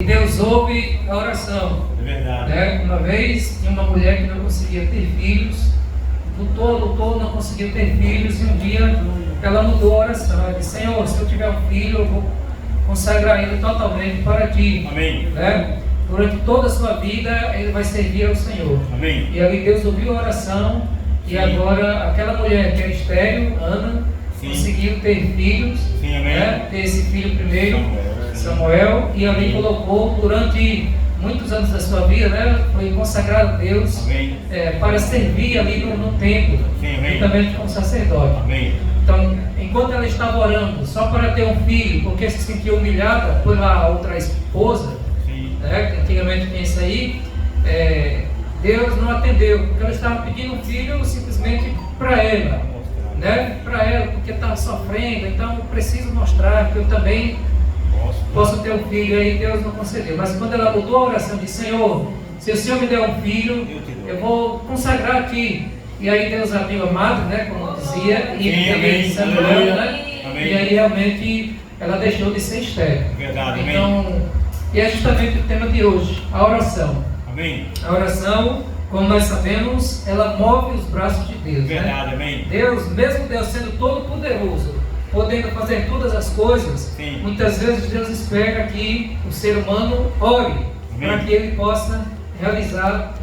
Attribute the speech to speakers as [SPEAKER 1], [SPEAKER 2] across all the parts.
[SPEAKER 1] Deus ouve a oração.
[SPEAKER 2] É verdade.
[SPEAKER 1] Né? Uma vez tinha uma mulher que não conseguia ter filhos, lutou, não conseguiu ter filhos, e um dia ela mudou a oração. Ela disse: Senhor, se eu tiver um filho, eu vou consagrar ele totalmente para ti.
[SPEAKER 2] Amém.
[SPEAKER 1] Né? Durante toda a sua vida ele vai servir ao Senhor.
[SPEAKER 2] Amém.
[SPEAKER 1] E ali Deus ouviu a oração. E
[SPEAKER 2] Sim.
[SPEAKER 1] agora aquela mulher que é estéril, Ana,
[SPEAKER 2] Sim.
[SPEAKER 1] conseguiu ter filhos.
[SPEAKER 2] Sim, amém.
[SPEAKER 1] Né? Ter esse filho primeiro, Samuel, e ali
[SPEAKER 2] Sim.
[SPEAKER 1] colocou durante muitos anos da sua vida, né? Foi consagrado a Deus.
[SPEAKER 2] Amém.
[SPEAKER 1] Para servir ali no templo,
[SPEAKER 2] Sim, amém.
[SPEAKER 1] juntamente como sacerdote.
[SPEAKER 2] Amém.
[SPEAKER 1] Então, enquanto ela estava orando só para ter um filho, porque se sentia humilhada pela outra esposa,
[SPEAKER 2] Sim.
[SPEAKER 1] né, que antigamente tinha isso aí, Deus não atendeu, porque ela estava pedindo um filho simplesmente para ela, né? Para ela, porque estava sofrendo. Então eu preciso mostrar que eu também posso ter um filho. Aí Deus não concedeu. Mas quando ela mudou a oração, disse: Senhor, se o Senhor me der um filho, eu vou consagrar aqui. E aí Deus abriu a madre, né, como dizia, e
[SPEAKER 2] Sim,
[SPEAKER 1] também
[SPEAKER 2] amém.
[SPEAKER 1] Samuel, né?
[SPEAKER 2] Amém.
[SPEAKER 1] E aí realmente ela deixou de ser estéril.
[SPEAKER 2] Verdade, amém.
[SPEAKER 1] Então, e é justamente o tema de hoje, a oração.
[SPEAKER 2] Amém.
[SPEAKER 1] A oração, como nós sabemos, ela move os braços de Deus.
[SPEAKER 2] Verdade,
[SPEAKER 1] né?
[SPEAKER 2] amém.
[SPEAKER 1] Deus, mesmo Deus sendo todo poderoso, podendo fazer todas as coisas,
[SPEAKER 2] Sim.
[SPEAKER 1] muitas vezes Deus espera que o ser humano ore,
[SPEAKER 2] Amém.
[SPEAKER 1] para que ele possa realizar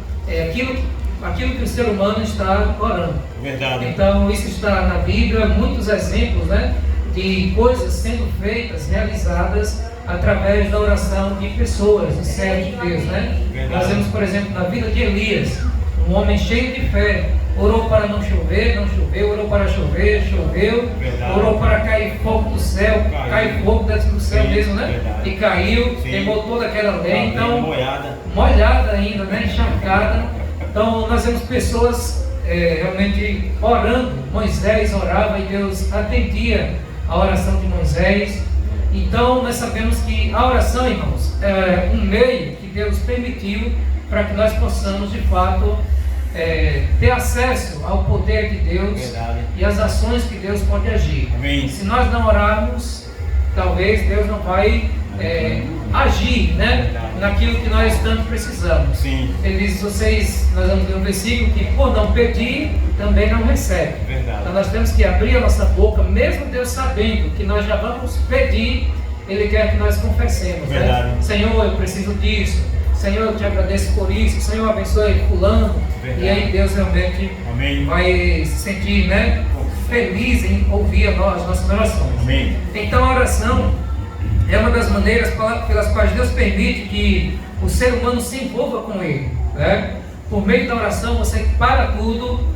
[SPEAKER 1] aquilo que o ser humano está orando.
[SPEAKER 2] Verdade.
[SPEAKER 1] Então isso está na Bíblia, muitos exemplos, né, de coisas sendo feitas, realizadas através da oração de pessoas, de servos de Deus, né?
[SPEAKER 2] Verdade.
[SPEAKER 1] Nós vemos, por exemplo, na vida de Elias, um homem cheio de fé, orou para não chover, não choveu, orou para chover, choveu,
[SPEAKER 2] Verdade.
[SPEAKER 1] orou para cair fogo do céu, caiu fogo dentro do céu
[SPEAKER 2] Sim,
[SPEAKER 1] mesmo, né?
[SPEAKER 2] verdade.
[SPEAKER 1] E caiu,
[SPEAKER 2] Sim.
[SPEAKER 1] queimou toda aquela lei, então
[SPEAKER 2] molhada
[SPEAKER 1] ainda, né? Encharcada. Então nós vemos pessoas realmente orando. Moisés orava e Deus atendia a oração de Moisés. Então nós sabemos que a oração, irmãos, é um meio que Deus permitiu para que nós possamos de fato ter acesso ao poder de Deus.
[SPEAKER 2] Verdade.
[SPEAKER 1] E às ações que Deus pode agir.
[SPEAKER 2] Amém.
[SPEAKER 1] Se nós não orarmos, talvez Deus não vai agir, né, naquilo que nós tanto precisamos.
[SPEAKER 2] Sim.
[SPEAKER 1] Ele diz: nós vamos ler um versículo que por não pedir, também não recebe.
[SPEAKER 2] Verdade.
[SPEAKER 1] Então nós temos que abrir a nossa boca, mesmo Deus sabendo que nós já vamos pedir, Ele quer que nós confessemos,
[SPEAKER 2] Verdade.
[SPEAKER 1] né? Senhor, eu preciso disso. Senhor, eu te agradeço por isso. Senhor, abençoe fulano.
[SPEAKER 2] Verdade.
[SPEAKER 1] E aí Deus realmente
[SPEAKER 2] Amém.
[SPEAKER 1] vai se sentir, né, feliz em ouvir as nossas orações.
[SPEAKER 2] Amém.
[SPEAKER 1] Então a oração é uma das maneiras pelas quais Deus permite que o ser humano se envolva com Ele, né? Por meio da oração você para tudo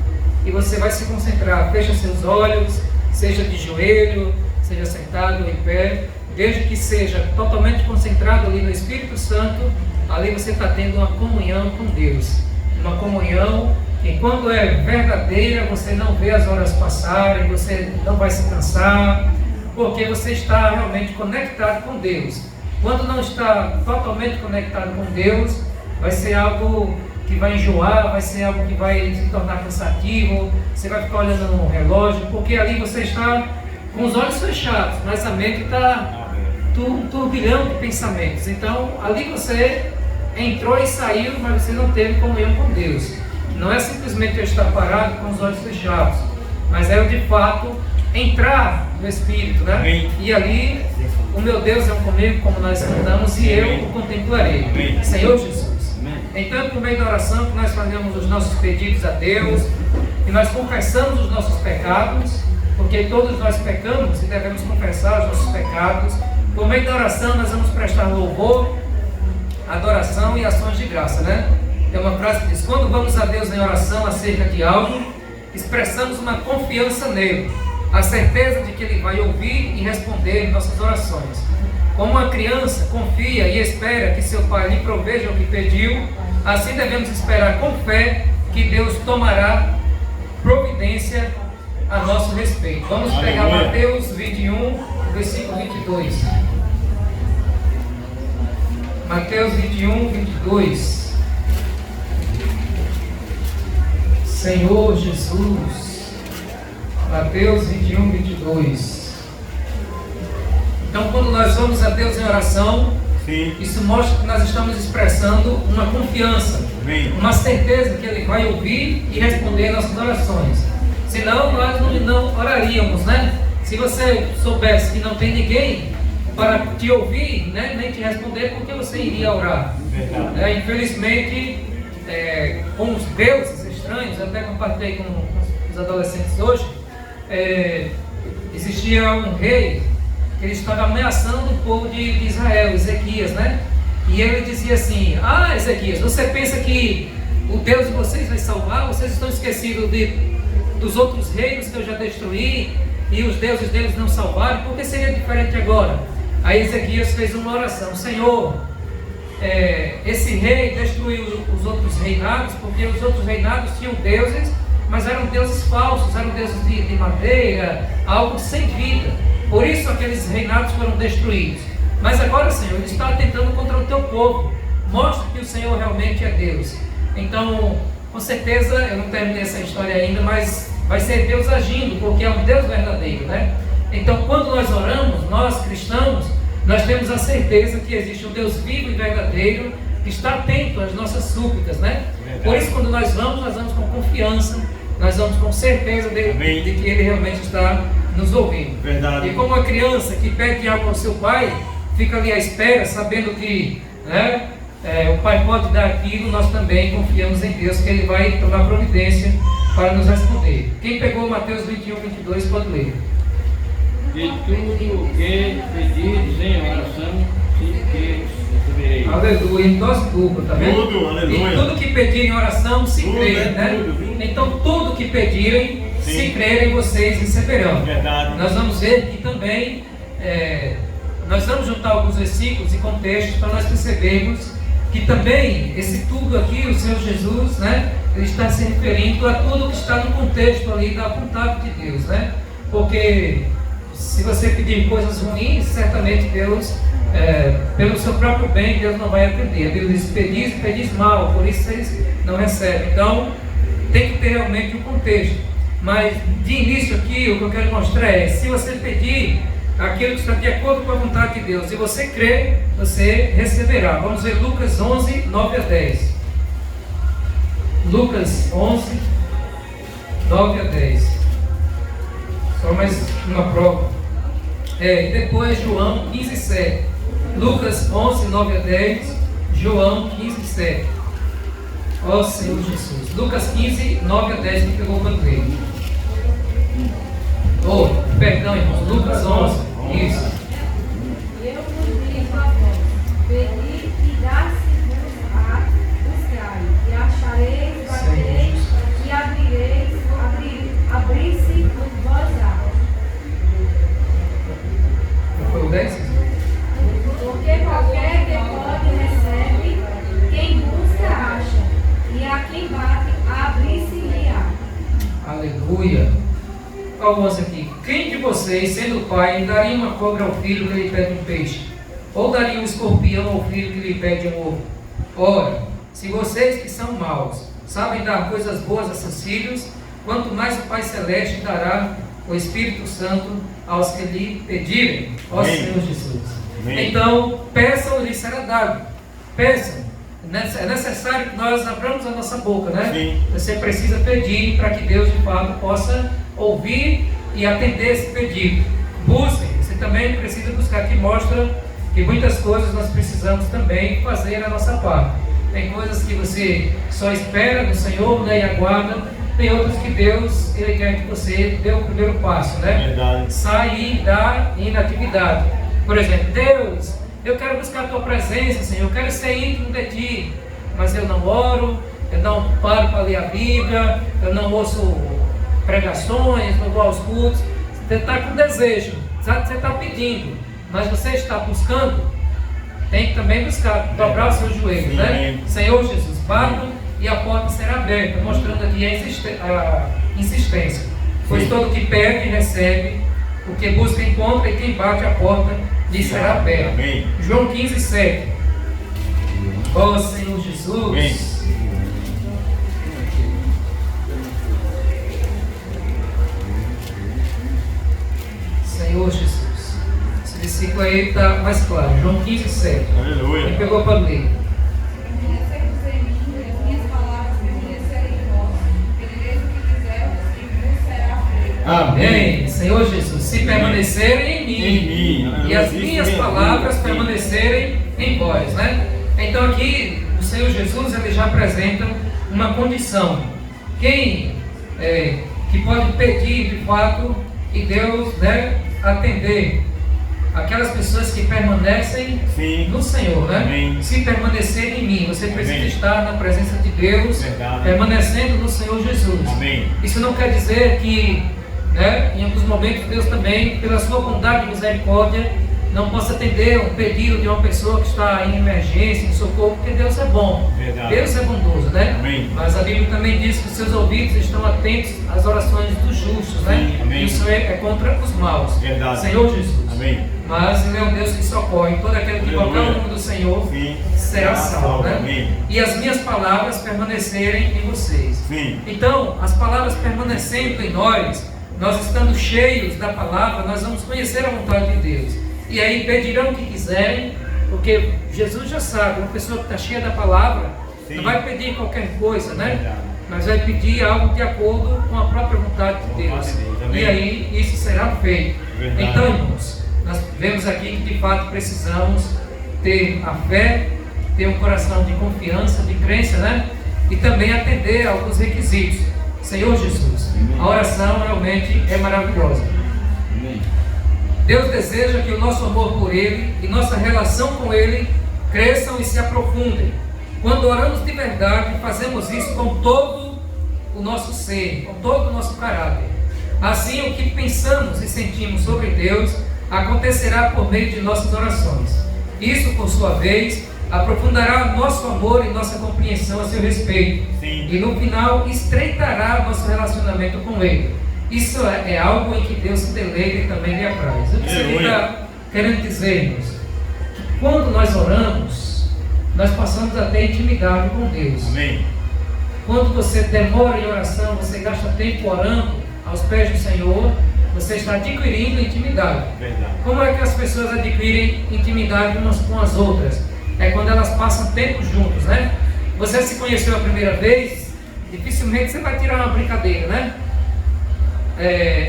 [SPEAKER 1] e você vai se concentrar. Fecha seus olhos, seja de joelho, seja sentado ou em pé, desde que seja totalmente concentrado ali no Espírito Santo. Ali você está tendo uma comunhão com Deus, uma comunhão que, quando é verdadeira, você não vê as horas passarem, você não vai se cansar, porque você está realmente conectado com Deus. Quando não está totalmente conectado com Deus, vai ser algo que vai enjoar, vai ser algo que vai se tornar cansativo, você vai ficar olhando no relógio, porque ali você está com os olhos fechados, mas a mente está turbilhão de pensamentos. Então ali você entrou e saiu, mas você não teve comunhão com Deus. Não é simplesmente eu estar parado com os olhos fechados, mas é eu de fato entrar no Espírito, né?
[SPEAKER 2] Amém.
[SPEAKER 1] E ali o meu Deus é comigo, como nós cantamos, e eu o contemplarei.
[SPEAKER 2] Amém.
[SPEAKER 1] Senhor Jesus.
[SPEAKER 2] Amém.
[SPEAKER 1] Então, por meio da oração, que nós fazemos os nossos pedidos a Deus, que nós confessamos os nossos pecados, porque todos nós pecamos e devemos confessar os nossos pecados. Por meio da oração nós vamos prestar louvor, adoração e ações de graça, né? Tem uma frase que diz: quando vamos a Deus em oração acerca de algo, expressamos uma confiança nele, a certeza de que Ele vai ouvir e responder nossas orações. Como uma criança confia e espera que seu pai lhe proveja o que pediu, assim devemos esperar com fé que Deus tomará providência a nosso respeito. Vamos pegar Mateus 21, versículo 22. Mateus 21, 22. Senhor Jesus. Mateus 21, 22. Então, quando nós vamos a Deus em oração,
[SPEAKER 2] Sim.
[SPEAKER 1] Isso mostra que nós estamos expressando uma confiança,
[SPEAKER 2] Amém.
[SPEAKER 1] uma certeza que Ele vai ouvir e responder nossas orações. Senão nós não oraríamos, né? Se você soubesse que não tem ninguém para te ouvir, né, nem te responder, por que você iria orar? Infelizmente, com os deuses estranhos, eu até compartilhei com os adolescentes hoje, existia um rei que ele estava ameaçando o povo de Israel, Ezequias, né? E ele dizia assim: ah, Ezequias, você pensa que o Deus de vocês vai salvar? Vocês estão esquecidos dos outros reinos que eu já destruí e os deuses deles não salvaram? Por que seria diferente agora? Aí Ezequias fez uma oração: Senhor, esse rei destruiu os outros reinados, porque os outros reinados tinham deuses, mas eram deuses falsos, eram deuses de madeira, algo sem vida. Por isso aqueles reinados foram destruídos. Mas agora, Senhor, Ele está atentando contra o teu povo. Mostra que o Senhor realmente é Deus. Então, com certeza, eu não terminei essa história ainda, mas vai ser Deus agindo, porque é um Deus verdadeiro, né? Então, quando nós oramos, nós cristãos, nós temos a certeza que existe um Deus vivo e verdadeiro que está atento às nossas súplicas, né? Por isso, quando nós vamos com confiança, nós vamos com certeza de que Ele realmente está nos ouvindo.
[SPEAKER 2] Verdade.
[SPEAKER 1] E como a criança que pede algo ao seu pai, fica ali à espera, sabendo que, né, o pai pode dar aquilo, nós também confiamos em Deus, que Ele vai tomar providência para nos responder. Quem pegou Mateus 21, 22 pode ler.
[SPEAKER 3] De tudo o que pedires em oração, se recebereis.
[SPEAKER 1] Aleluia, em dose dupla, tá vendo?
[SPEAKER 2] Tudo, aleluia.
[SPEAKER 1] E tudo que pedirem em oração, se
[SPEAKER 2] Tudo,
[SPEAKER 1] crerem, né?
[SPEAKER 2] tudo.
[SPEAKER 1] Então tudo que pedirem,
[SPEAKER 2] Sim.
[SPEAKER 1] se crerem, vocês receberão.
[SPEAKER 2] Verdade.
[SPEAKER 1] Nós vamos ver que também, nós vamos juntar alguns versículos e contextos para nós percebermos que também esse tudo aqui, o Senhor Jesus, né, Ele está se referindo a tudo que está no contexto ali da vontade de Deus, né? Porque se você pedir coisas ruins, certamente Deus, pelo seu próprio bem, Deus não vai atender. A Bíblia diz: pedis mal, por isso vocês não recebem. Então, tem que ter realmente um contexto. Mas, de início aqui, o que eu quero mostrar é: se você pedir aquilo que está de acordo com a vontade de Deus, e você crer, você receberá. Vamos ver Lucas 11, 9 a 10. Lucas 11, 9 a 10. Só mais uma prova. E depois João 15, 7. Lucas 11, 9 a 10. João 15, 7. Ó Senhor Jesus. Lucas 15, 9 a 10. Quem pegou o canteiro? Perdão, irmãos. Lucas 11. Isso.
[SPEAKER 4] Eu vos digo a vós: pedi e dá-se-vos-á, buscai, e achareis, batereis, e abrireis, abrir-se-vos-á.
[SPEAKER 1] Foi o 10?
[SPEAKER 4] Porque qualquer que pode recebe, quem busca acha, e a quem bate abrir-se-lhe-á.
[SPEAKER 1] Aleluia. Olha o 11 aqui. Quem de vocês, sendo pai, daria uma cobra ao filho que lhe pede um peixe? Ou daria um escorpião ao filho que lhe pede um ovo? Ora, se vocês que são maus sabem dar coisas boas a seus filhos, quanto mais o Pai Celeste dará o Espírito Santo aos que lhe pedirem. Ó Senhor Jesus.
[SPEAKER 2] Amém.
[SPEAKER 1] Então, peçam e lhes será dado. Peçam. É necessário que nós abramos a nossa boca, né?
[SPEAKER 2] Sim.
[SPEAKER 1] Você precisa pedir para que Deus de fato possa ouvir e atender esse pedido. Busquem. Você também precisa buscar, que mostra que muitas coisas nós precisamos também fazer a nossa parte. Tem coisas que você só espera no Senhor, né, e aguarda. Tem outras que Deus, Ele quer que você dê o primeiro passo, né?
[SPEAKER 2] Verdade.
[SPEAKER 1] Sair da inatividade. Por exemplo, Deus, eu quero buscar a Tua presença, Senhor, eu quero ser íntimo de Ti, mas eu não oro, eu não paro para ler a Bíblia, eu não ouço pregações, não vou aos cultos. Você está com desejo, você está pedindo, mas você está buscando. Tem que também buscar, dobrar os seus joelhos, né? Senhor Jesus, bata e a porta será aberta, mostrando aqui a insistência. Pois todo que pede, recebe, o que busca, encontra, e quem bate a porta lhe será aberta.
[SPEAKER 2] Amém.
[SPEAKER 1] João 15, 7. Ó Senhor Jesus.
[SPEAKER 2] Amém.
[SPEAKER 1] Senhor Jesus. Se versículo aí está mais claro. João 15, 7.
[SPEAKER 2] Aleluia.
[SPEAKER 1] Quem pegou para ler?
[SPEAKER 4] Permanecei-vos em mim, e as minhas palavras permanecerem em vós. Pedireis o que quiserdes, e vos será feito.
[SPEAKER 1] Amém. Senhor Jesus, se permanecerem em mim, e as minhas palavras permanecerem em vós, né? Então aqui o Senhor Jesus ele já apresenta uma condição. Quem que pode pedir de fato e Deus atender aquelas pessoas que permanecem no Senhor, né?
[SPEAKER 2] Amém.
[SPEAKER 1] Se permanecer em mim, você precisa
[SPEAKER 2] Amém.
[SPEAKER 1] estar na presença de Deus,
[SPEAKER 2] Verdade.
[SPEAKER 1] permanecendo no Senhor Jesus.
[SPEAKER 2] Amém.
[SPEAKER 1] Isso não quer dizer que, em alguns momentos Deus também, pela sua bondade e misericórdia, não possa atender um pedido de uma pessoa que está em emergência, em socorro, porque Deus é bom.
[SPEAKER 2] Verdade.
[SPEAKER 1] Deus é bondoso, né?
[SPEAKER 2] Amém.
[SPEAKER 1] Mas a Bíblia também diz que os seus ouvidos estão atentos às orações dos justos, né?
[SPEAKER 2] Sim, amém.
[SPEAKER 1] Isso é contra os maus.
[SPEAKER 2] Verdade.
[SPEAKER 1] Senhor Jesus.
[SPEAKER 2] Amém.
[SPEAKER 1] Mas Ele é um Deus que socorre. Todo aquele que invocar o
[SPEAKER 2] Aleluia.
[SPEAKER 1] nome do Senhor
[SPEAKER 2] Sim.
[SPEAKER 1] será salvo, né?
[SPEAKER 2] Amém.
[SPEAKER 1] E as minhas palavras permanecerem em vocês.
[SPEAKER 2] Sim.
[SPEAKER 1] Então, as palavras permanecendo em nós estando cheios da palavra, nós vamos conhecer a vontade de Deus. E aí pedirão o que quiserem, porque Jesus já sabe, uma pessoa que está cheia da palavra,
[SPEAKER 2] Sim.
[SPEAKER 1] não vai pedir qualquer coisa, né?
[SPEAKER 2] Verdade.
[SPEAKER 1] Mas vai pedir algo de acordo com a própria vontade de Deus.
[SPEAKER 2] Vontade de Deus, amém.
[SPEAKER 1] E aí isso será feito.
[SPEAKER 2] Verdade.
[SPEAKER 1] Então, irmãos, nós vemos aqui que de fato precisamos ter a fé, ter um coração de confiança, de crença, né? E também atender a alguns requisitos. Senhor Jesus, a oração realmente é maravilhosa.
[SPEAKER 3] Amém.
[SPEAKER 1] Deus deseja que o nosso amor por Ele e nossa relação com Ele cresçam e se aprofundem. Quando oramos de verdade, fazemos isso com todo o nosso ser, com todo o nosso caráter. Assim, o que pensamos e sentimos sobre Deus acontecerá por meio de nossas orações. Isso, por sua vez, aprofundará nosso amor e nossa compreensão a seu respeito.
[SPEAKER 2] Sim.
[SPEAKER 1] E no final, estreitará nosso relacionamento com Ele. Isso é algo em que Deus se deleita e também lhe apraz. O que você está querendo dizer-nos? Que quando nós oramos, nós passamos a ter intimidade com Deus.
[SPEAKER 2] Amém.
[SPEAKER 1] Quando você demora em oração, você gasta tempo orando aos pés do Senhor, você está adquirindo intimidade.
[SPEAKER 2] Verdade.
[SPEAKER 1] Como é que as pessoas adquirem intimidade umas com as outras? É quando elas passam tempo juntos, né? Você se conheceu a primeira vez, dificilmente você vai tirar uma brincadeira, né?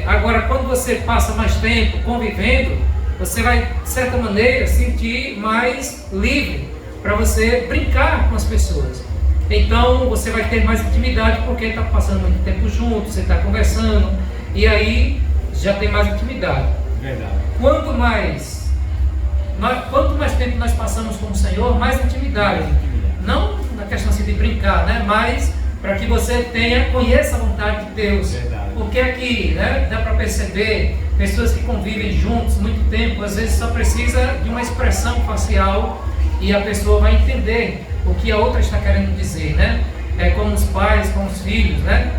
[SPEAKER 1] Agora, quando você passa mais tempo convivendo, você vai, de certa maneira, sentir mais livre para você brincar com as pessoas. Então, você vai ter mais intimidade porque está passando muito tempo junto, você está conversando, e aí já tem mais intimidade.
[SPEAKER 2] Verdade.
[SPEAKER 1] Quanto mais tempo nós passamos com o Senhor, mais intimidade. Não na questão assim de brincar, né? Mas para que você conheça a vontade de Deus.
[SPEAKER 2] Verdade.
[SPEAKER 1] Porque aqui, né, dá para perceber pessoas que convivem juntos muito tempo, às vezes só precisa de uma expressão facial e a pessoa vai entender o que a outra está querendo dizer, né? É como os pais, com os filhos, né?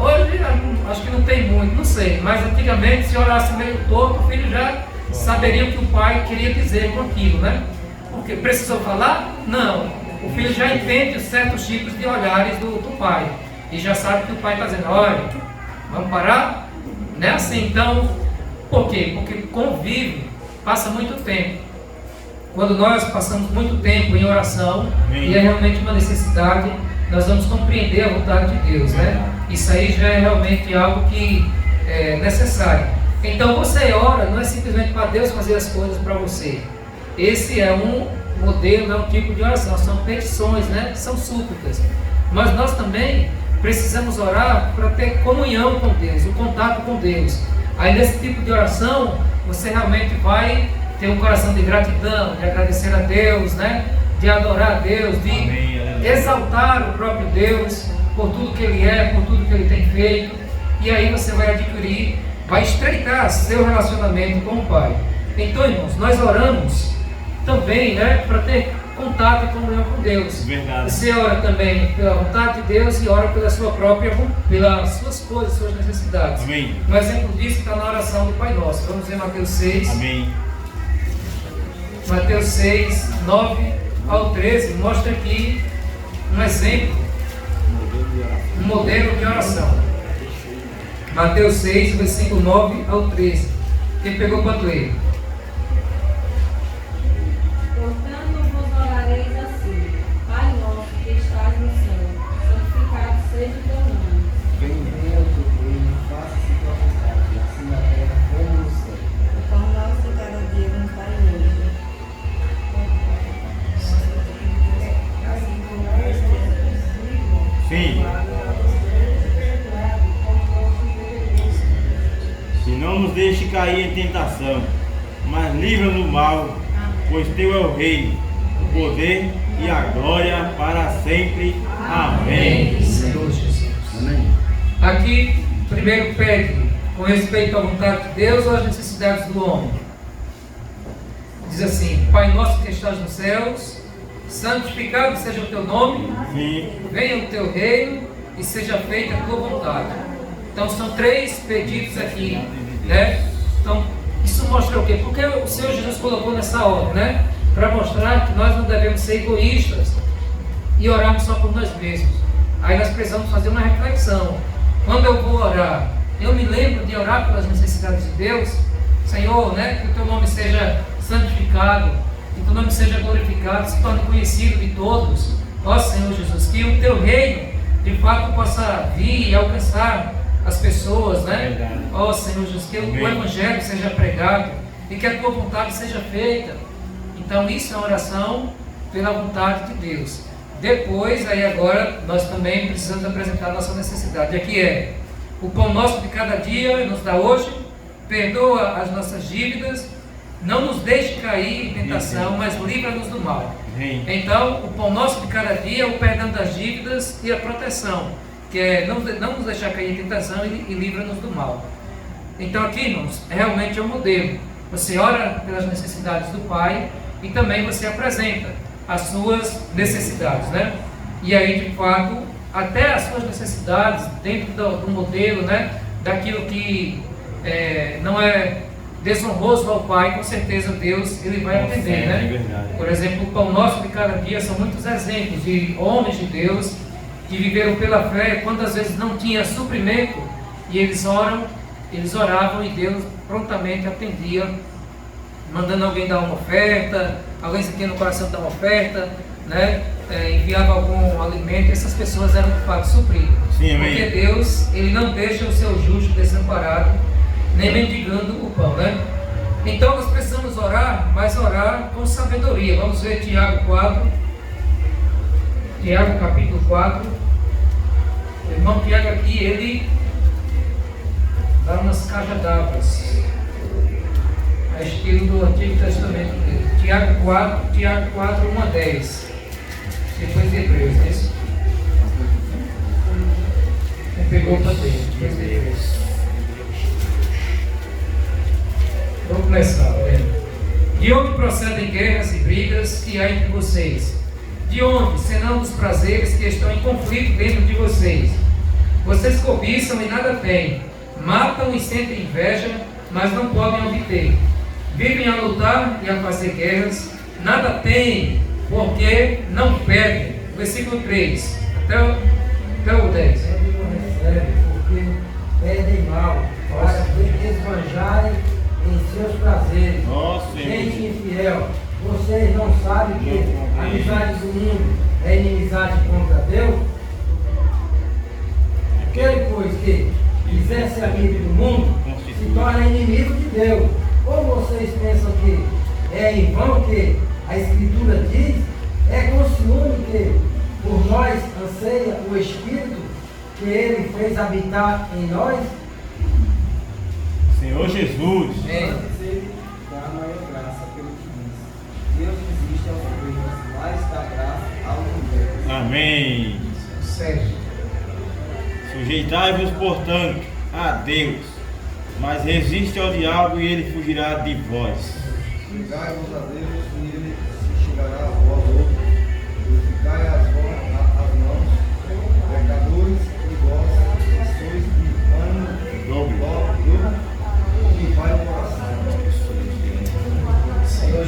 [SPEAKER 1] Hoje acho que não tem muito, não sei, mas antigamente se orasse meio torto, o filho já saberia o que o pai queria dizer com aquilo, né? Porque precisou falar? Não. O filho já entende certos tipos de olhares do pai e já sabe que o pai está dizendo, olha, vamos parar? Não é assim. Então, por quê? Porque convive, passa muito tempo. Quando nós passamos muito tempo em oração,
[SPEAKER 2] Amém.
[SPEAKER 1] e é realmente uma necessidade, nós vamos compreender a vontade de Deus, né? Isso aí já é realmente algo que é necessário. Então você ora, não é simplesmente para Deus fazer as coisas para você. Esse é um modelo, é um tipo de oração, são petições, né? São súplicas. Mas nós também precisamos orar para ter comunhão com Deus, o contato com Deus. Aí nesse tipo de oração, você realmente vai ter um coração de gratidão, de agradecer a Deus, né? De adorar a Deus, de exaltar o próprio Deus por tudo que Ele é, por tudo que Ele tem feito. E aí você vai adquirir, vai estreitar seu relacionamento com o Pai. Então, irmãos, nós oramos também, né, para ter contato e comunhão com Deus.
[SPEAKER 2] Verdade.
[SPEAKER 1] Você ora também pela vontade de Deus e ora pela sua própria, pelas suas coisas, suas necessidades.
[SPEAKER 2] Amém.
[SPEAKER 1] Um exemplo disso está na oração do Pai Nosso. Vamos ver Mateus 6.
[SPEAKER 2] Amém.
[SPEAKER 1] Mateus 6, 9 ao 13, mostra aqui um exemplo, um modelo de oração. Mateus 6, versículo 9 ao 13. Quem pegou, pode ler.
[SPEAKER 2] nos deixe cair em tentação, mas livra-nos do mal, pois teu é o reino, o poder e a glória para sempre. Amém.
[SPEAKER 1] Senhor Jesus.
[SPEAKER 3] Amém.
[SPEAKER 1] Aqui, primeiro pede com respeito à vontade de Deus ou às necessidades do homem. Diz assim: Pai nosso que estás nos céus, santificado seja o teu nome,
[SPEAKER 2] Sim.
[SPEAKER 1] venha o teu reino e seja feita a tua vontade. Então são 3 pedidos aqui, né? Então isso mostra o quê? Porque o Senhor Jesus colocou nessa ordem, né? Para mostrar que nós não devemos ser egoístas e orarmos só por nós mesmos. Aí nós precisamos fazer uma reflexão. Quando eu vou orar, eu me lembro de orar pelas necessidades de Deus. Senhor, né? Que o teu nome seja santificado, que o teu nome seja glorificado, se torne conhecido de todos. Ó Senhor Jesus, que o teu reino de fato possa vir e alcançar as pessoas, né? Ó Senhor Jesus, que o evangelho seja pregado e que a tua vontade seja feita. Então isso é uma oração pela vontade de Deus. Depois, aí agora, nós também precisamos apresentar a nossa necessidade. Aqui é: o pão nosso de cada dia nos dá hoje, perdoa as nossas dívidas, não nos deixe cair em tentação, mas livra-nos do mal. Então, o pão nosso de cada dia é o perdão das dívidas e a proteção, que é não nos deixar cair em tentação e livra-nos do mal. Então aqui, irmãos, realmente é um modelo. Você ora pelas necessidades do Pai e também você apresenta as suas necessidades, né? E aí, de fato, até as suas necessidades dentro do modelo, né? Daquilo que não é desonroso ao Pai, com certeza Deus ele vai atender, né? Por exemplo, o pão nosso de cada dia são muitos exemplos de homens de Deus que viveram pela fé, quando às vezes não tinha suprimento, e eles oravam e Deus prontamente atendia, mandando alguém dar uma oferta, alguém sentia no coração dar uma oferta, né? Enviava algum alimento, e essas pessoas eram de fato supridas.
[SPEAKER 2] Sim,
[SPEAKER 1] porque Deus ele não deixa o seu justo desamparado, nem mendigando o pão, né? Então nós precisamos orar, mas orar com sabedoria. Vamos ver Tiago 4, Tiago capítulo 4. O irmão Tiago aqui, ele dá umas cajadavas a estilo do Antigo Testamento dele. Tiago 4, 1 a 10. Depois de Hebreus, é isso? Quem pegou para dentro, depois de Hebreus. Vamos começar, vendo? De onde procedem guerras e brigas que há entre vocês? De onde, senão dos prazeres que estão em conflito dentro de vocês? Vocês cobiçam e nada têm, matam e sentem inveja, mas não podem obter. Vivem a lutar e a fazer guerras, nada têm, porque não pedem. Versículo 3, até o 10.
[SPEAKER 5] Porque pedem mal, para desbanjarem em seus prazeres. Gente infiel, vocês não sabem que a amizade do mundo é inimizade contra Deus? Aquele, pois, que quiser ser amigo do mundo, se torna inimigo de Deus. Ou vocês pensam que é em vão que a Escritura diz? É com ciúme que por nós anseia o Espírito que Ele fez habitar em nós?
[SPEAKER 2] Senhor Jesus.
[SPEAKER 6] Dá maior graça pelo que diz. Deus resiste aos soberbos, mas dá graça ao humilde.
[SPEAKER 2] Amém.
[SPEAKER 1] Sério.
[SPEAKER 2] Sujeitai-vos, portanto, a Deus, mas resiste ao diabo e ele fugirá de vós.
[SPEAKER 6] Chegai-vos a Deus e Ele se chegará a vós outros. Purificai as mãos, pecadores, e vós, que sois de ânimo dobro, que vai o coração.
[SPEAKER 1] Senhor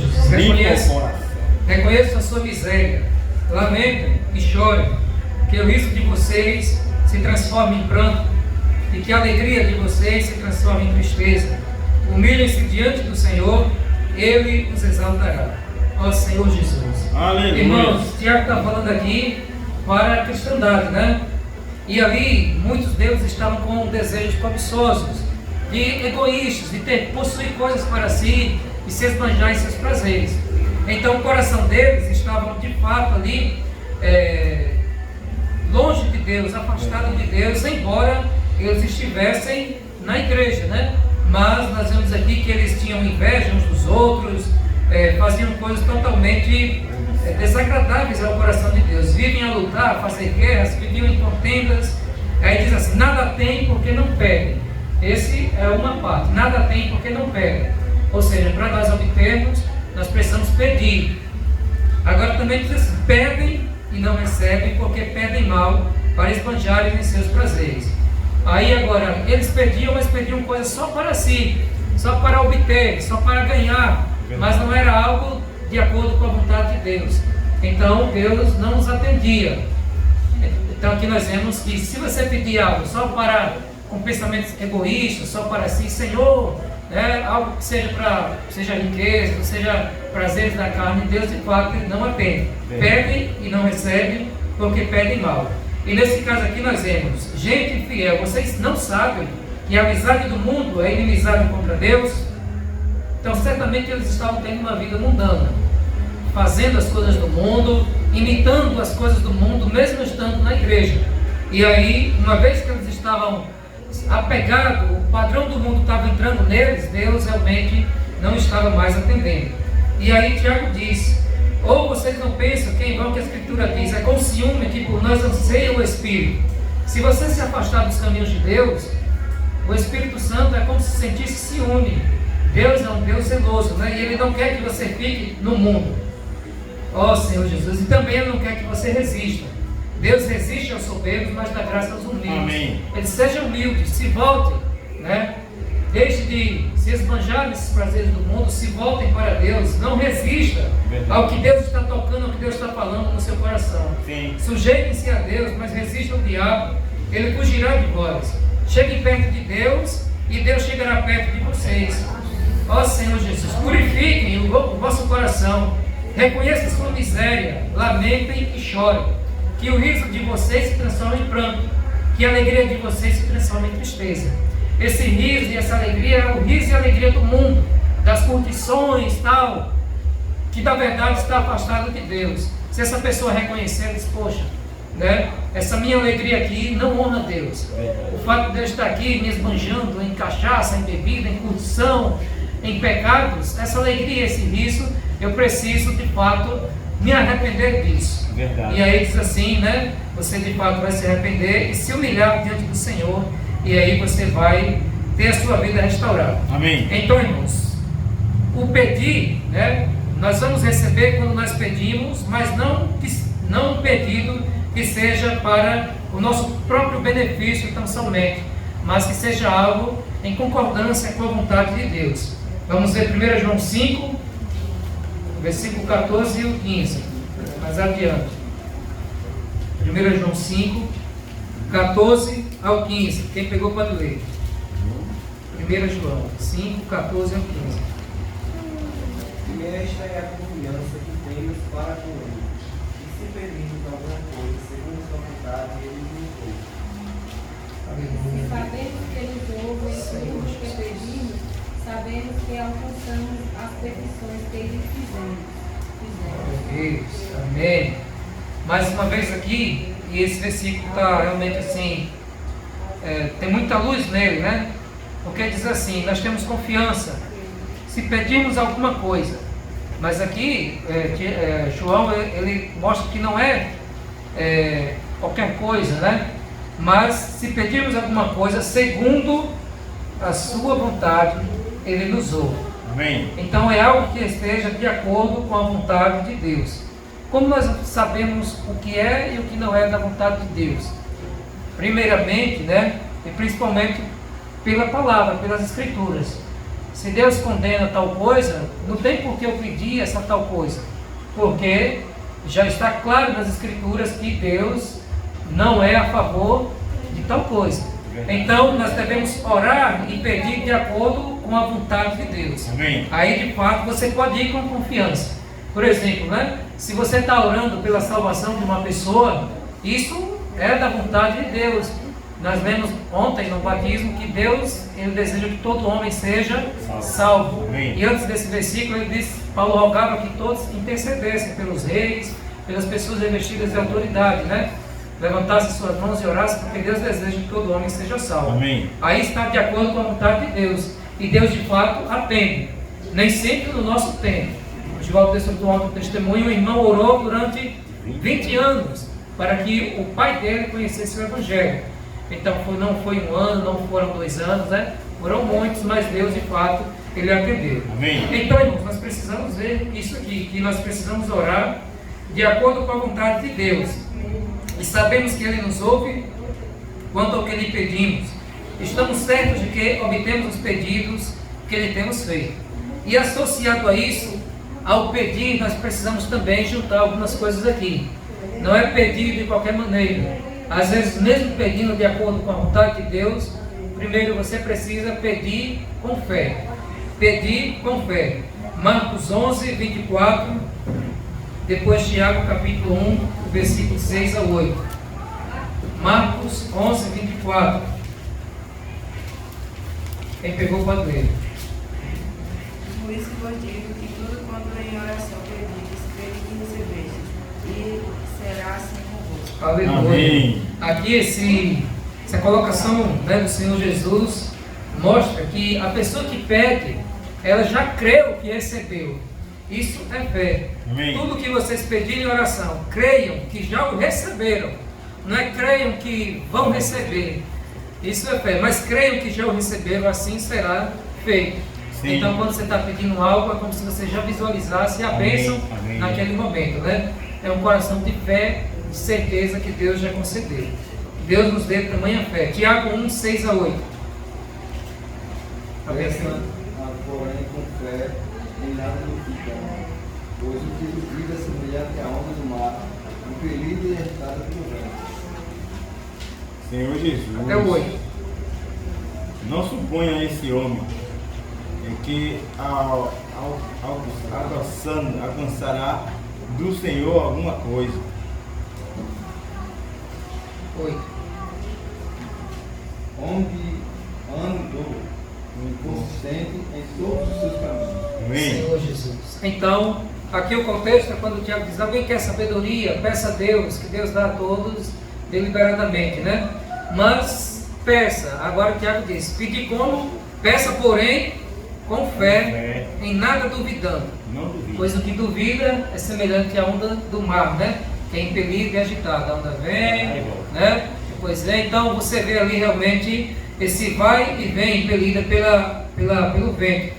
[SPEAKER 1] Jesus, reconheço a sua miséria, lamentem e chorem, que o riso de vocês se transforme em pranto e que a alegria de vocês se transforme em tristeza. Humilhem-se diante do Senhor, Ele os exaltará. Ó Senhor Jesus.
[SPEAKER 2] Aleluia.
[SPEAKER 1] Irmãos, Tiago está falando aqui para a cristandade, né? E ali muitos deles estavam com desejos cobiçosos, de egoístas, de possuir coisas para si e se esbanjar em seus prazeres. Então o coração deles estava de fato ali longe de Deus, afastado de Deus, embora eles estivessem na igreja, né? mas nós vemos aqui que eles tinham inveja uns dos outros, faziam coisas totalmente desagradáveis ao coração de Deus, vivem a lutar, a fazer guerras, viviam em contendas. Aí diz assim: nada tem porque não pedem. Esse é uma parte, nada tem porque não pedem. Ou seja, para nós obtermos, nós precisamos pedir. Agora também diz assim: pedem e não recebem porque pedem mal para esbanjarem em seus prazeres. Aí agora, eles pediam, mas pediam coisas só para si, só para obter, só para ganhar, mas não era algo de acordo com a vontade de Deus. Então Deus não os atendia. Então aqui nós vemos que se você pedir algo só para, com pensamentos egoístas, só para si, Senhor, algo que seja riqueza, que seja prazeres da carne, Deus de fato não atende. Pedem e não recebem porque pedem mal. E nesse caso aqui nós vemos gente infiel. Vocês não sabem que a amizade do mundo é inimizade contra Deus? Então certamente eles estavam tendo uma vida mundana, fazendo as coisas do mundo, imitando as coisas do mundo, mesmo estando na igreja. E aí, uma vez que eles estavam apegados, o padrão do mundo estava entrando neles, Deus realmente não estava mais atendendo. E aí Tiago diz: ou vocês não pensam que em vão que a Escritura diz, é com ciúme que por nós anseia o Espírito. Se você se afastar dos caminhos de Deus, o Espírito Santo é como se sentisse ciúme. Deus é um Deus zeloso, e Ele não quer que você fique no mundo. Ó Senhor Jesus, e também Ele não quer que você resista. Deus resiste aos soberbos, mas dá graça aos humildes. Amém. Ele seja humilde, se voltem, deixe de se esbanjar nesses prazeres do mundo, se voltem para Deus, não resista ao que Deus está tocando, ao que Deus está falando no seu coração. Sujeitem-se a Deus, mas resistam ao diabo, ele fugirá de vós. Cheguem perto de Deus e Deus chegará perto de vocês. Ó Senhor Jesus, purifiquem o vosso coração, reconheçam sua miséria, lamentem e chorem, que o riso de vocês se transforme em pranto, que a alegria de vocês se transforme em tristeza. Esse riso e essa alegria é o riso e a alegria do mundo, das curtições tal, que na verdade está afastado de Deus. Se essa pessoa reconhecer, diz: poxa, essa minha alegria aqui não honra Deus. O fato de eu estar aqui me esbanjando em cachaça, em bebida, em curtição, em pecados, essa alegria, esse riso, eu preciso de fato me arrepender disso.
[SPEAKER 2] Verdade.
[SPEAKER 1] E aí diz assim, você de fato vai se arrepender e se humilhar diante do Senhor, e aí você vai ter a sua vida restaurada.
[SPEAKER 2] Amém.
[SPEAKER 1] Então, irmãos, o pedir, nós vamos receber quando nós pedimos, mas não um pedido que seja para o nosso próprio benefício tão somente, mas que seja algo em concordância com a vontade de Deus. Vamos ver 1 João 5, versículo 14 e o 15, mais adiante. 1 João 5, 14 ao 15, quem pegou pode ler. 1 João 5, 14 ao 15.
[SPEAKER 7] E esta é a confiança que temos para com Ele, e se pedirmos alguma coisa segundo sua vontade, Ele nos ouve.
[SPEAKER 4] Se sabemos que Ele nos ouve em tudo o que pedimos, sabemos que alcançamos as petições que Ele fizemos.
[SPEAKER 1] Deus, amém. Mais uma vez aqui, e esse versículo está realmente assim, tem muita luz nele, porque diz assim: nós temos confiança se pedirmos alguma coisa. Mas aqui, João, ele mostra que não é qualquer coisa, mas se pedirmos alguma coisa segundo a sua vontade, Ele nos ouve.
[SPEAKER 2] Amém.
[SPEAKER 1] Então é algo que esteja de acordo com a vontade de Deus. Como nós sabemos o que é e o que não é da vontade de Deus? Primeiramente, e principalmente pela palavra, pelas Escrituras. Se Deus condena tal coisa, não tem por que eu pedir essa tal coisa, porque já está claro nas Escrituras que Deus não é a favor de tal coisa. Então nós devemos orar e pedir de acordo com a vontade de Deus.
[SPEAKER 2] Amém.
[SPEAKER 1] Aí de fato você pode ir com confiança. Por exemplo, se você está orando pela salvação de uma pessoa, isso é da vontade de Deus. Nós lemos ontem no batismo que Deus, Ele deseja que todo homem seja salvo.
[SPEAKER 2] Amém.
[SPEAKER 1] E antes desse versículo ele diz, Paulo rogava que todos intercedessem pelos reis, pelas pessoas revestidas de autoridade, levantassem suas mãos e orassem, porque Deus deseja que todo homem seja salvo.
[SPEAKER 2] Amém.
[SPEAKER 1] Aí está de acordo com a vontade de Deus. E Deus de fato atende, nem sempre no nosso tempo. O Givaldo do Alto Testemunho, o irmão orou durante 20 anos para que o pai dele conhecesse o Evangelho. Então não foi um ano, não foram 2 anos, né? Foram muitos, mas Deus de fato, Ele atendeu.
[SPEAKER 2] Amém.
[SPEAKER 1] Então, irmãos, nós precisamos ver isso aqui, que nós precisamos orar de acordo com a vontade de Deus. E sabemos que Ele nos ouve quanto ao que lhe pedimos. Estamos certos de que obtemos os pedidos que lhe temos feito. E associado a isso, ao pedir, nós precisamos também juntar algumas coisas aqui. Não é pedir de qualquer maneira. Às vezes, mesmo pedindo de acordo com a vontade de Deus, primeiro você precisa pedir com fé. Pedir com fé. Marcos 11, 24, depois Tiago capítulo 1, versículo 6 a 8. Marcos 11, 24. Quem pegou pode ler.
[SPEAKER 8] Por isso vos digo que tudo quanto em oração pedis, crede que recebeste, e será assim convosco.
[SPEAKER 1] Aleluia.
[SPEAKER 2] Amém.
[SPEAKER 1] Aqui essa colocação, né, do Senhor Jesus mostra que a pessoa que pede, ela já creu que recebeu. Isso é fé.
[SPEAKER 2] Amém.
[SPEAKER 1] Tudo que vocês pedirem em oração, creiam que já o receberam. Não é creiam que vão receber. Isso é fé. Mas creiam que já o receberam, assim será feito.
[SPEAKER 2] Sim.
[SPEAKER 1] Então, quando você está pedindo algo, é como se você já visualizasse a
[SPEAKER 2] Amém.
[SPEAKER 1] bênção
[SPEAKER 2] Amém.
[SPEAKER 1] naquele momento, né? É um coração de fé, de certeza que Deus já concedeu. Deus nos dê tamanha fé. Tiago 1, 6 a 8.
[SPEAKER 6] Peça, porém, com fé, em nada duvida, pois o que duvida é semelhante à onda do mar, impelida e agitada pelo vento.
[SPEAKER 2] Senhor Jesus,
[SPEAKER 1] Até o 8.
[SPEAKER 2] não suponha esse homem que alcançará do Senhor alguma coisa.
[SPEAKER 1] 8.
[SPEAKER 6] Onde andou inconsistente em todos os seus caminhos.
[SPEAKER 2] Amém.
[SPEAKER 1] Senhor Jesus. Então, aqui o contexto é quando o Tiago diz: alguém quer sabedoria, peça a Deus, que Deus dá a todos deliberadamente, né? Mas peça. Agora o Tiago diz: pede como? Peça, porém, com fé, em nada duvidando.
[SPEAKER 2] Não duvide.
[SPEAKER 1] Pois o que duvida é semelhante à onda do mar, né? Que é impelida e agitada. A onda vem, né? Depois vem. Então você vê ali realmente esse vai e vem impelida pelo vento.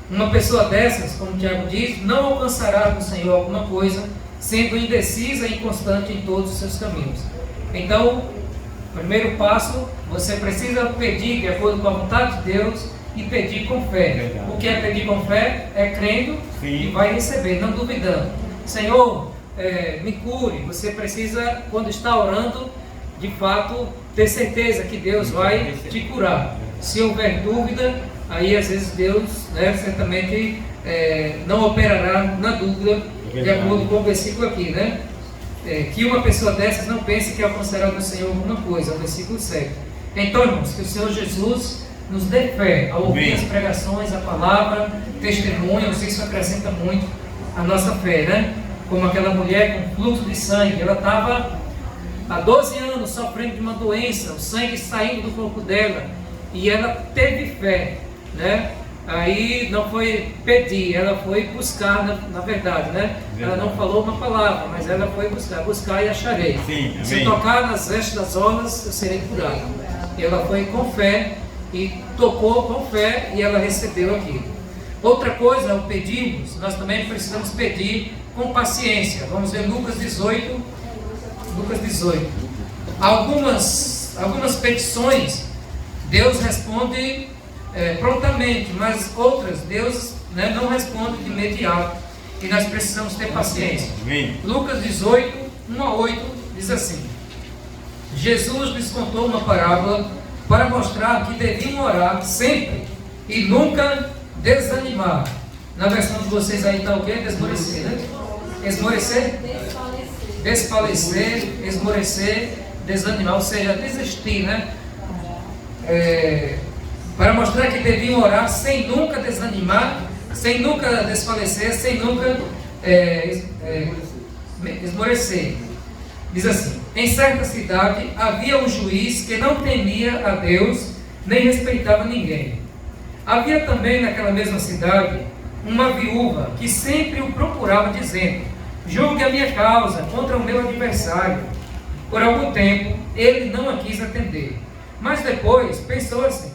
[SPEAKER 1] Uma pessoa dessas, como o Tiago diz, não alcançará do Senhor alguma coisa, sendo indecisa e inconstante em todos os seus caminhos. Então, primeiro passo, você precisa pedir de acordo com a vontade de Deus e pedir com fé.
[SPEAKER 2] Verdade.
[SPEAKER 1] O que é pedir com fé? É crendo
[SPEAKER 2] Sim.
[SPEAKER 1] e vai receber, não duvidando. Senhor, me cure. Você precisa, quando está orando, de fato, ter certeza que Deus vai te curar. Se houver dúvida, aí às vezes Deus, né, certamente não operará na dúvida, de acordo com o versículo aqui, né? Que uma pessoa dessas não pense que alcançará do Senhor alguma coisa, é o versículo 7. Então, irmãos, que o Senhor Jesus nos dê fé ao ouvir
[SPEAKER 2] Amém.
[SPEAKER 1] as pregações, a palavra, testemunhos. Isso acrescenta muito a nossa fé, né? Como aquela mulher com fluxo de sangue, ela estava há 12 anos sofrendo de uma doença, o sangue saindo do corpo dela, e ela teve fé, né? Aí não foi pedir, ela foi buscar, na verdade, né? Ela não falou uma palavra, mas ela foi buscar e acharei.
[SPEAKER 2] Sim,
[SPEAKER 1] Se
[SPEAKER 2] amém.
[SPEAKER 1] tocar nas vestes das orlas, eu serei curado. E ela foi com fé e tocou com fé e ela recebeu aquilo. Outra coisa, ao pedirmos, nós também precisamos pedir com paciência. Vamos ver Lucas 18. Lucas 18. Algumas petições Deus responde prontamente, mas outras Deus, né, não responde de imediato. E nós precisamos ter paciência.
[SPEAKER 2] Amém.
[SPEAKER 1] Lucas 18, 1 a 8, diz assim: Jesus lhes contou uma parábola para mostrar que deviam orar sempre e nunca desanimar. Na versão de vocês aí está o quê? Desmorecer, né? Esmorecer? Desfalecer, esmorecer, desanimar, ou seja, desistir, né? Para mostrar que deviam orar sem nunca desanimar, sem nunca desfalecer, sem nunca esmorecer. Diz assim: em certa cidade havia um juiz que não temia a Deus, nem respeitava ninguém. Havia também naquela mesma cidade uma viúva que sempre o procurava, dizendo: julgue a minha causa contra o meu adversário. Por algum tempo ele não a quis atender, mas depois pensou assim: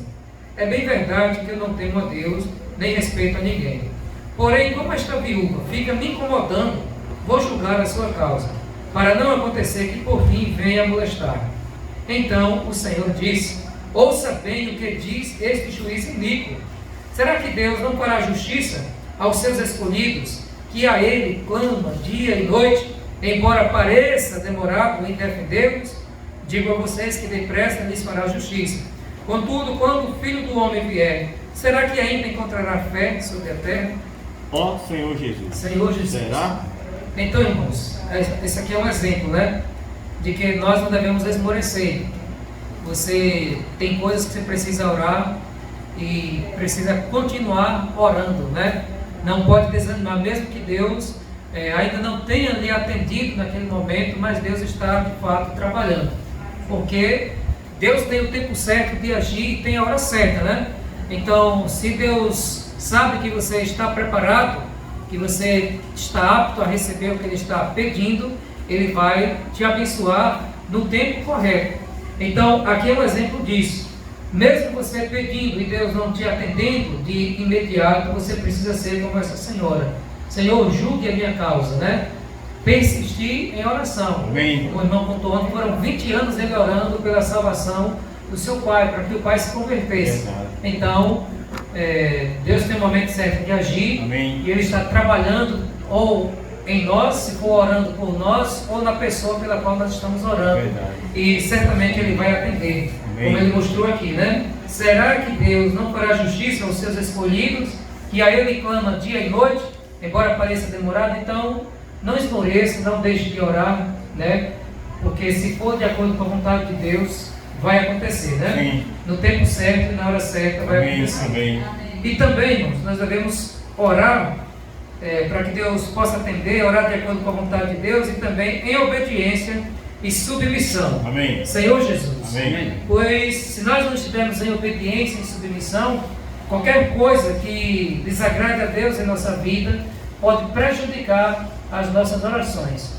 [SPEAKER 1] é bem verdade que eu não temo a Deus, nem respeito a ninguém. Porém, como esta viúva fica me incomodando, vou julgar a sua causa, para não acontecer que por fim venha a molestar. Então o Senhor disse: ouça bem o que diz este juiz iníquo. Será que Deus não fará justiça aos seus escolhidos, que a Ele clama dia e noite, embora pareça demorado em defendê-los? Digo a vocês que depressa lhes fará justiça. Contudo, quando o Filho do Homem vier, será que ainda encontrará fé sobre a terra?
[SPEAKER 2] Ó Senhor Jesus.
[SPEAKER 1] Senhor Jesus.
[SPEAKER 2] Será?
[SPEAKER 1] Então, irmãos, esse aqui é um exemplo, né? De que nós não devemos esmorecer. Você tem coisas que você precisa orar e precisa continuar orando, né? Não pode desanimar, mesmo que Deus ainda não tenha lhe atendido naquele momento, mas Deus está de fato trabalhando. Porque Deus tem o tempo certo de agir e tem a hora certa, né? Então, se Deus sabe que você está preparado, que você está apto a receber o que Ele está pedindo, Ele vai te abençoar no tempo correto. Então, aqui é um exemplo disso. Mesmo você pedindo e Deus não te atendendo de imediato, você precisa ser como essa senhora. Senhor, julgue a minha causa, né? Persistir em oração.
[SPEAKER 2] Amém.
[SPEAKER 1] O irmão contou ontem, foram 20 anos ele orando pela salvação do seu pai, para que o pai se convertesse. Então, Deus tem o momento certo de agir.
[SPEAKER 2] Amém.
[SPEAKER 1] E Ele está trabalhando ou em nós, se for orando por nós, ou na pessoa pela qual nós estamos orando.
[SPEAKER 2] Verdade.
[SPEAKER 1] E certamente Ele vai atender.
[SPEAKER 2] Amém.
[SPEAKER 1] Como Ele mostrou aqui, né? Será que Deus não fará justiça aos seus escolhidos, que a Ele clama dia e noite, embora pareça demorado? Então, não esmoreça, não deixe de orar, né? Porque se for de acordo com a vontade de Deus, vai acontecer, né?
[SPEAKER 2] Sim.
[SPEAKER 1] No tempo certo e na hora certa vai
[SPEAKER 2] Amém.
[SPEAKER 1] acontecer.
[SPEAKER 2] Amém.
[SPEAKER 1] E também, irmãos, nós devemos orar para que Deus possa atender, orar de acordo com a vontade de Deus e também em obediência e submissão.
[SPEAKER 2] Amém.
[SPEAKER 1] Senhor Jesus.
[SPEAKER 2] Amém.
[SPEAKER 1] Pois se nós não estivermos em obediência e submissão, qualquer coisa que desagrade a Deus em nossa vida pode prejudicar as nossas orações.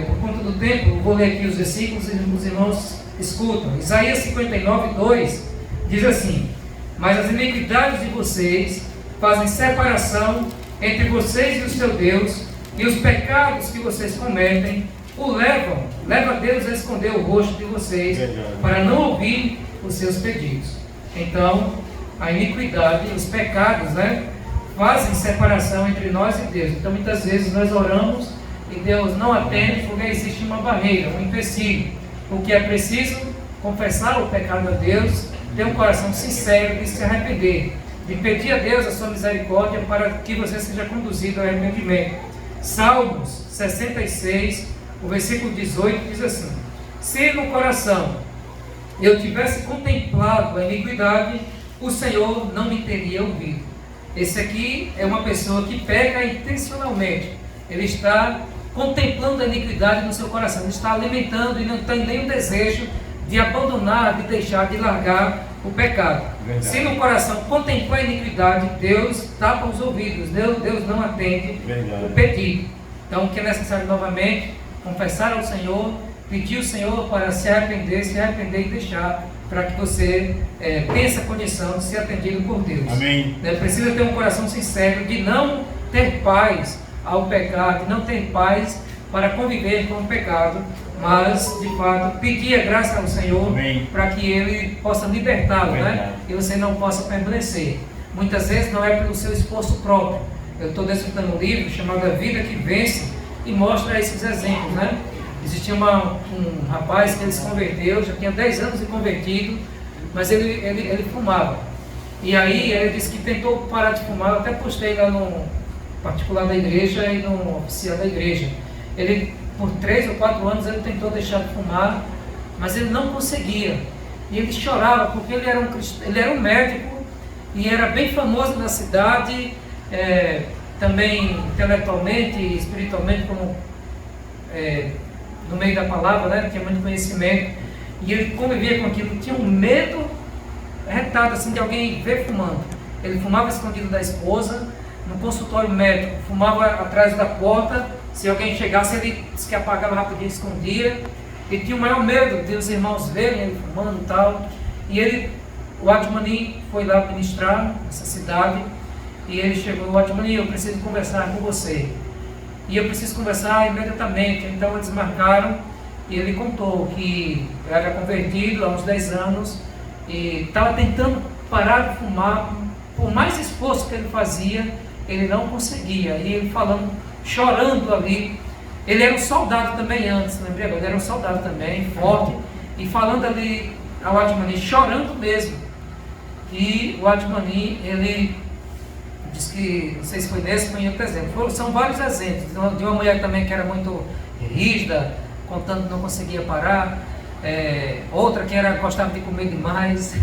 [SPEAKER 1] Por conta do tempo, vou ler aqui os versículos e os irmãos escutam. Isaías 59, 2 diz assim: mas as iniquidades de vocês fazem separação entre vocês e o seu Deus, e os pecados que vocês cometem leva Deus a esconder o rosto de vocês, para não ouvir os seus pedidos. Então, a iniquidade, os pecados, né, fazem separação entre nós e Deus. Então, muitas vezes nós oramos e Deus não atende porque existe uma barreira, um empecilho. O que é preciso? Confessar o pecado a Deus, ter um coração sincero de se arrepender, de pedir a Deus a sua misericórdia para que você seja conduzido ao arrependimento. Salmos 66, o versículo 18 diz assim: se no coração eu tivesse contemplado a iniquidade, o Senhor não me teria ouvido. Esse aqui é uma pessoa que peca intencionalmente. Ele está contemplando a iniquidade no seu coração, ele está alimentando e não tem nenhum desejo de abandonar, de deixar, de largar o pecado. Verdade. Se no coração contemplar a iniquidade, Deus tapa os ouvidos, Deus não atende o pedido. Então, o que é necessário novamente? Confessar ao Senhor, pedir ao Senhor para se arrepender e deixar, para que você tenha essa condição de ser atendido por Deus.
[SPEAKER 2] Amém.
[SPEAKER 1] Precisa ter um coração sincero de não ter paz ao pecado, de não ter paz para conviver com o pecado, mas de fato pedir a graça ao Senhor para que Ele possa libertá-lo, né? E você não possa permanecer. Muitas vezes não é pelo seu esforço próprio. Eu estou desfrutando um livro chamado A Vida que Vence e mostra esses exemplos, né? Existia um rapaz que ele se converteu, já tinha 10 anos de convertido, mas ele fumava. E aí ele disse que tentou parar de fumar. Eu até postei lá no particular da igreja e no oficial da igreja. Ele, por 3 ou 4 anos, ele tentou deixar de fumar, mas ele não conseguia. E ele chorava, porque ele era um médico e era bem famoso na cidade, também intelectualmente e espiritualmente, como no meio da palavra, né? Tinha muito conhecimento. E ele convivia com aquilo, tinha um medo retrato assim de alguém ver fumando. Ele fumava escondido da esposa, no consultório médico, fumava atrás da porta. Se alguém chegasse, ele se apagava rapidinho, escondia. Ele tinha o maior medo de os irmãos verem ele fumando e tal. E o Admani foi lá ministrar nessa cidade. E ele chegou: o Admani, eu preciso conversar com você. E eu preciso conversar imediatamente. Então eles marcaram. E ele contou que era convertido há uns 10 anos. E estava tentando parar de fumar. Por mais esforço que ele fazia, ele não conseguia. E ele falando, chorando ali. Ele era um soldado também antes, lembrei agora, ele era um soldado também, forte. E falando ali ao Admani, chorando mesmo. E o Admani, ele disse que, não sei se foi nesse, foi em outro exemplo. São vários exemplos. De uma mulher também que era muito rígida, contando que não conseguia parar. Outra que gostava de comer demais.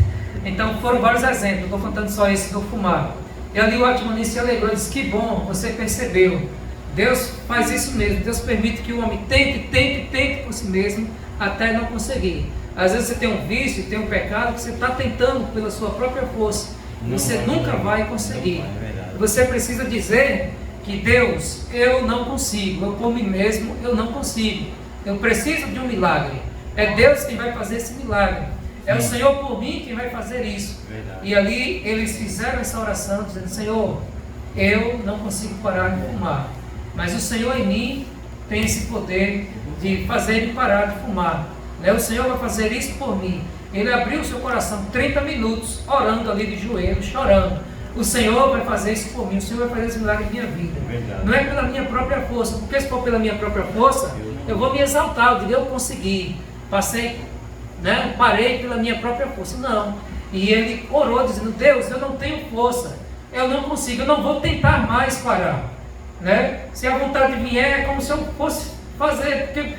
[SPEAKER 1] Então foram vários exemplos, estou contando só esse do fumar. E ali o Admani se alegrou, disse: que bom, você percebeu. Deus faz isso mesmo, Deus permite que o homem tente por si mesmo, até não conseguir. Às vezes você tem um vício, tem um pecado, que você está tentando pela sua própria força, você nunca vai conseguir. Você precisa dizer que Deus, eu não consigo, eu por mim mesmo, eu não consigo. Eu preciso de um milagre. É Deus quem vai fazer esse milagre. É o Senhor por mim quem vai fazer isso. E ali eles fizeram essa oração, dizendo: Senhor, eu não consigo parar de fumar, mas o Senhor em mim tem esse poder de fazer-me parar de fumar. O Senhor vai fazer isso por mim. Ele abriu o seu coração 30 minutos, orando ali de joelhos, chorando. O Senhor vai fazer isso por mim, o Senhor vai fazer esse milagre em minha vida. Não é pela minha própria força, porque se for pela minha própria força, eu vou me exaltar, eu digo: eu consegui, parei pela minha própria força. Não. E ele orou dizendo: Deus, eu não tenho força, eu não consigo, eu não vou tentar mais parar. Se a vontade vier, é como se eu fosse fazer, porque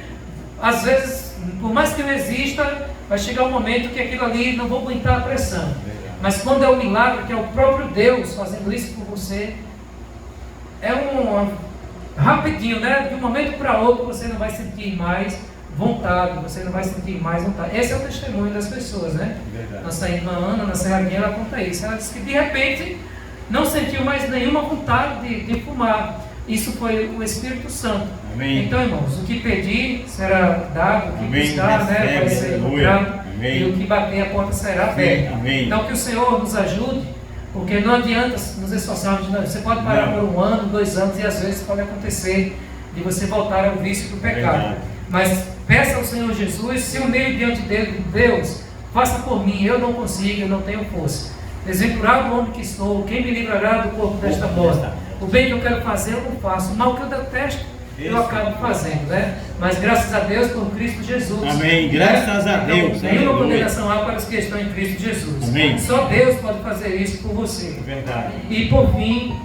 [SPEAKER 1] às vezes, por mais que eu resista, vai chegar um momento que aquilo ali não vou aguentar a pressão. Mas quando é um milagre, que é o próprio Deus fazendo isso por você, é rapidinho, de um momento para outro você não vai sentir mais vontade, você não vai sentir mais vontade. Esse é o testemunho das pessoas, Nossa irmã Ana, na Serradinha, ela conta isso. Ela disse que de repente não sentiu mais nenhuma vontade de fumar. Isso foi o Espírito Santo. Amém. Então, irmãos, o que pedir será dado, o que buscar, vai ser encontrado, e o que bater a porta será aberta. Então, que o Senhor nos ajude, porque não adianta nos esforçarmos. Você pode parar por 1 ano, 2 anos, e às vezes pode acontecer de você voltar ao vício do pecado. Mas peça ao Senhor Jesus, se humilhe diante dele: Deus, faça por mim, eu não consigo, eu não tenho força. Desventurado o homem que estou, quem me livrará do corpo desta morte? O bem que eu quero fazer eu não faço, o mal que eu detesto eu acabo fazendo, Mas graças a Deus por Cristo Jesus.
[SPEAKER 2] Amém, graças a Deus.
[SPEAKER 1] Nenhuma condenação há para os que estão em Cristo Jesus.
[SPEAKER 2] Amém.
[SPEAKER 1] Só Deus pode fazer isso por você.
[SPEAKER 2] Verdade.
[SPEAKER 1] E por fim,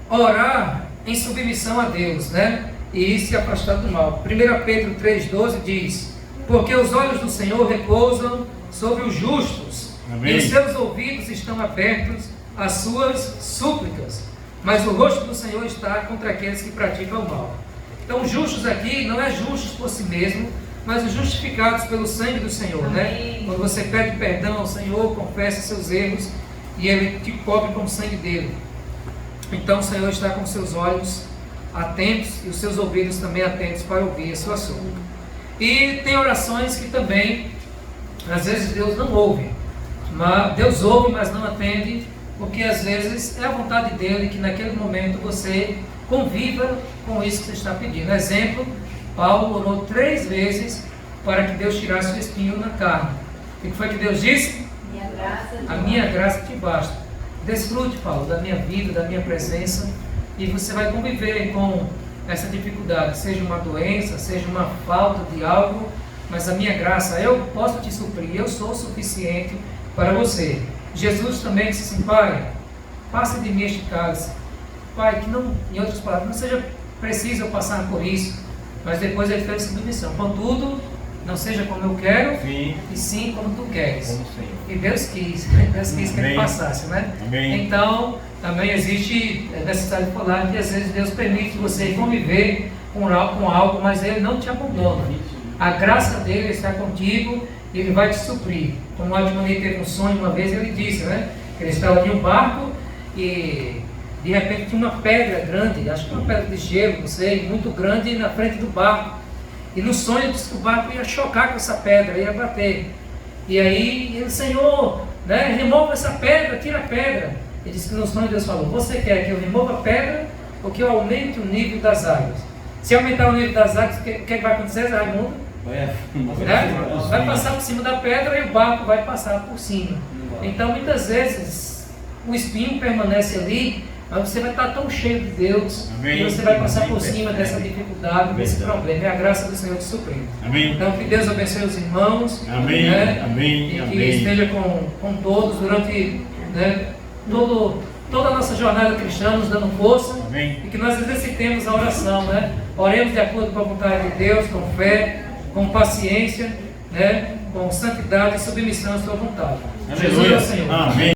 [SPEAKER 1] orar em submissão a Deus, E se afastar do mal. 1 Pedro 3,12 diz: porque os olhos do Senhor repousam sobre os justos, e os seus ouvidos estão abertos às suas súplicas, mas o rosto do Senhor está contra aqueles que praticam o mal. Então, justos aqui não é justos por si mesmo, mas os justificados pelo sangue do Senhor, Quando você pede perdão ao Senhor, confessa seus erros, e Ele te cobre com o sangue dele. Então o Senhor está com seus olhos atentos e os seus ouvidos também atentos para ouvir a sua súplica. E tem orações que também, às vezes Deus não ouve, mas Deus ouve, mas não atende, porque às vezes é a vontade dele que naquele momento você conviva com isso que você está pedindo. Exemplo, Paulo orou 3 vezes para que Deus tirasse o espinho na carne. O que foi que Deus disse? A minha graça te basta. Desfrute, Paulo, da minha vida, da minha presença, e você vai conviver com essa dificuldade, seja uma doença, seja uma falta de algo, mas a minha graça, eu posso te suprir, eu sou o suficiente para você. Jesus também disse assim: Pai, passe de mim este cálice. Pai, que não, em outras palavras, não seja preciso eu passar por isso, mas depois ele fez submissão. Contudo, não seja como eu quero, e sim como tu queres. E Deus quis que ele passasse,
[SPEAKER 2] Amém.
[SPEAKER 1] Então, também existe necessidade de falar que às vezes Deus permite você conviver com algo, mas Ele não te abandona. A graça dele está contigo e Ele vai te suprir. como o Admoni teve um sonho uma vez, ele disse, né? Que ele estava em um barco e de repente tinha uma pedra grande, acho que uma pedra de gelo, não sei, muito grande na frente do barco. E no sonho ele disse que o barco ia chocar com essa pedra, ia bater. E aí ele, Senhor, né, remova essa pedra, tira a pedra. Ele disse que no sonho Deus falou, você quer que eu remova a pedra ou que eu aumente o nível das águas? Se aumentar o nível das águas, o que vai acontecer, Raimundo? Vai passar por cima da pedra e o barco vai passar por cima. Então muitas vezes o espinho permanece ali, mas você vai estar tão cheio de Deus,
[SPEAKER 2] amém,
[SPEAKER 1] que você vai passar
[SPEAKER 2] amém,
[SPEAKER 1] por cima dessa dificuldade,
[SPEAKER 2] amém,
[SPEAKER 1] desse problema. É a graça do Senhor te suprindo.
[SPEAKER 2] Amém.
[SPEAKER 1] Então que Deus abençoe os irmãos,
[SPEAKER 2] amém,
[SPEAKER 1] né?
[SPEAKER 2] amém,
[SPEAKER 1] E que
[SPEAKER 2] amém.
[SPEAKER 1] esteja com todos durante, né, toda a nossa jornada cristã, nos dando força.
[SPEAKER 2] Amém.
[SPEAKER 1] E que nós exercitemos a oração, né? Oremos de acordo com a vontade de Deus, com fé, com paciência, né? Com santidade e submissão à sua vontade.
[SPEAKER 2] Aleluia.
[SPEAKER 1] Jesus é o Senhor.
[SPEAKER 2] Amém.